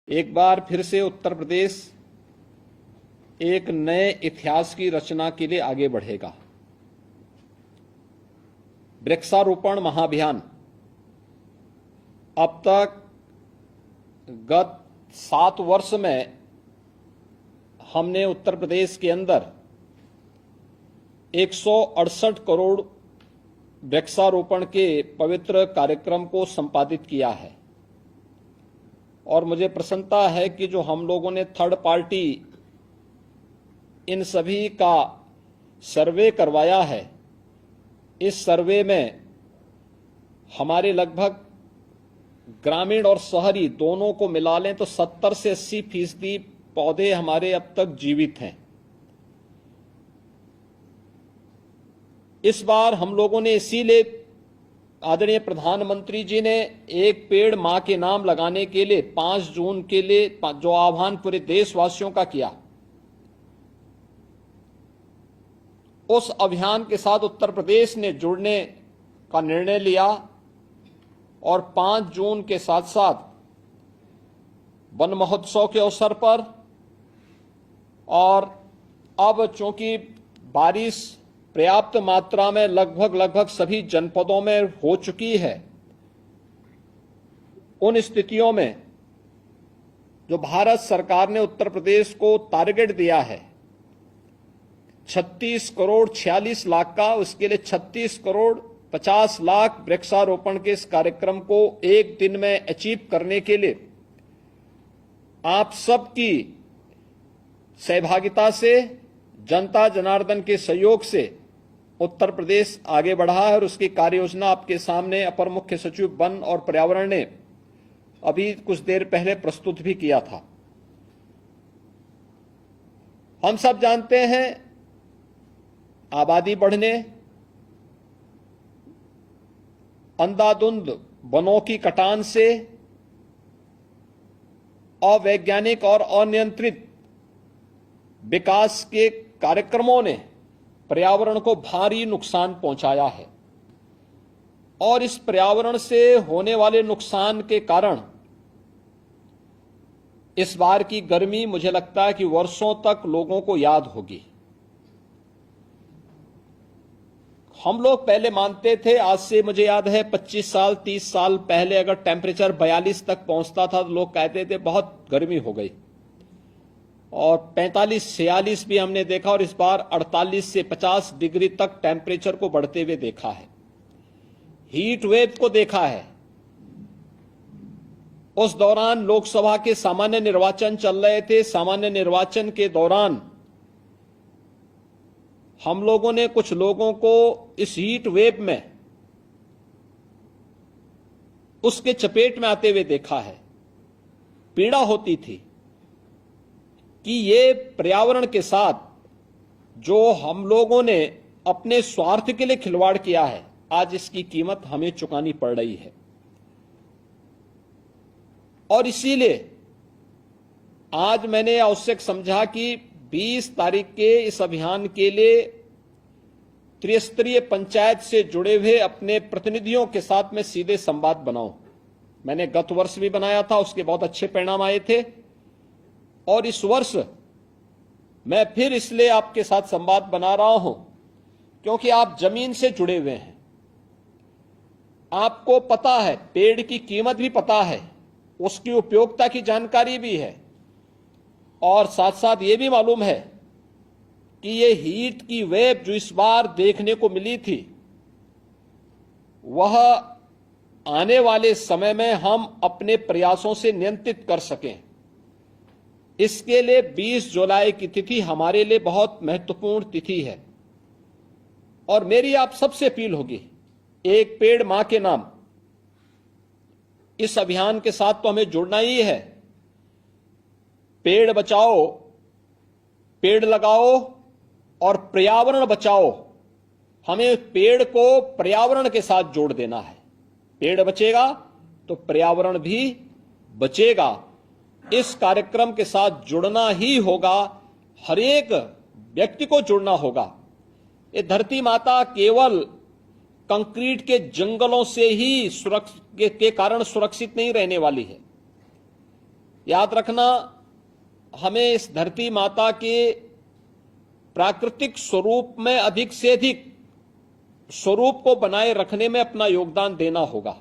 एक बार फिर से उत्तर प्रदेश एक नए इतिहास की रचना के लिए आगे बढ़ेगा। वृक्षारोपण महाअभियान अब तक गत 7 वर्ष में हमने उत्तर प्रदेश के अंदर 168 करोड़ वृक्षारोपण के पवित्र कार्यक्रम को संपादित किया है और मुझे प्रसन्नता है कि जो हम लोगों ने थर्ड पार्टी इन सभी का सर्वे करवाया है, इस सर्वे में हमारे लगभग ग्रामीण और शहरी दोनों को मिला लें तो 70 से 80% पौधे हमारे अब तक जीवित हैं। इस बार हम लोगों ने इसीलिए आदरणीय प्रधानमंत्री जी ने एक पेड़ मां के नाम लगाने के लिए 5 जून के लिए जो आह्वान पूरे देशवासियों का किया, उस अभियान के साथ उत्तर प्रदेश ने जुड़ने का निर्णय लिया और 5 जून के साथ साथ वन महोत्सव के अवसर पर और अब चूंकि बारिश पर्याप्त मात्रा में लगभग सभी जनपदों में हो चुकी है, उन स्थितियों में जो भारत सरकार ने उत्तर प्रदेश को टारगेट दिया है 36 करोड़ 46 लाख का, उसके लिए 36 करोड़ 50 लाख वृक्षारोपण के इस कार्यक्रम को एक दिन में अचीव करने के लिए आप सबकी सहभागिता से, जनता जनार्दन के सहयोग से उत्तर प्रदेश आगे बढ़ा है और उसकी कार्य योजना आपके सामने अपर मुख्य सचिव वन और पर्यावरण ने अभी कुछ देर पहले प्रस्तुत भी किया था। हम सब जानते हैं आबादी बढ़ने, अंधाधुंध वनों की कटान से, अवैज्ञानिक और अनियंत्रित विकास के कार्यक्रमों ने पर्यावरण को भारी नुकसान पहुंचाया है और इस पर्यावरण से होने वाले नुकसान के कारण इस बार की गर्मी मुझे लगता है कि वर्षों तक लोगों को याद होगी। हम लोग पहले मानते थे, आज से मुझे याद है 25 साल 30 साल पहले अगर टेम्परेचर 42 तक पहुंचता था तो लोग कहते थे बहुत गर्मी हो गई, और 45-46 भी हमने देखा और इस बार 48 से 50 डिग्री तक टेम्परेचर को बढ़ते हुए देखा है, हीट वेव को देखा है। उस दौरान लोकसभा के सामान्य निर्वाचन चल रहे थे, सामान्य निर्वाचन के दौरान हम लोगों ने कुछ लोगों को इस हीट वेव में उसके चपेट में आते हुए देखा है। पीड़ा होती थी कि ये पर्यावरण के साथ जो हम लोगों ने अपने स्वार्थ के लिए खिलवाड़ किया है, आज इसकी कीमत हमें चुकानी पड़ रही है। और इसीलिए आज मैंने आवश्यक समझा कि 20 तारीख के इस अभियान के लिए त्रिस्तरीय पंचायत से जुड़े हुए अपने प्रतिनिधियों के साथ में सीधे संवाद बनाऊं। मैंने गत वर्ष भी बनाया था, उसके बहुत अच्छे परिणाम आए थे और इस वर्ष मैं फिर इसलिए आपके साथ संवाद बना रहा हूं क्योंकि आप जमीन से जुड़े हुए हैं, आपको पता है, पेड़ की कीमत भी पता है, उसकी उपयोगिता की जानकारी भी है और साथ साथ ये भी मालूम है कि ये हीट की वेव जो इस बार देखने को मिली थी वह आने वाले समय में हम अपने प्रयासों से नियंत्रित कर सकें। इसके लिए 20 जुलाई की तिथि हमारे लिए बहुत महत्वपूर्ण तिथि है और मेरी आप सबसे अपील होगी, एक पेड़ मां के नाम इस अभियान के साथ तो हमें जुड़ना ही है। पेड़ बचाओ, पेड़ लगाओ और पर्यावरण बचाओ। हमें पेड़ को पर्यावरण के साथ जोड़ देना है। पेड़ बचेगा तो पर्यावरण भी बचेगा। इस कार्यक्रम के साथ जुड़ना ही होगा, हर एक व्यक्ति को जुड़ना होगा। ये धरती माता केवल कंक्रीट के जंगलों से ही के कारण सुरक्षित नहीं रहने वाली है। याद रखना, हमें इस धरती माता के प्राकृतिक स्वरूप में अधिक से अधिक स्वरूप को बनाए रखने में अपना योगदान देना होगा।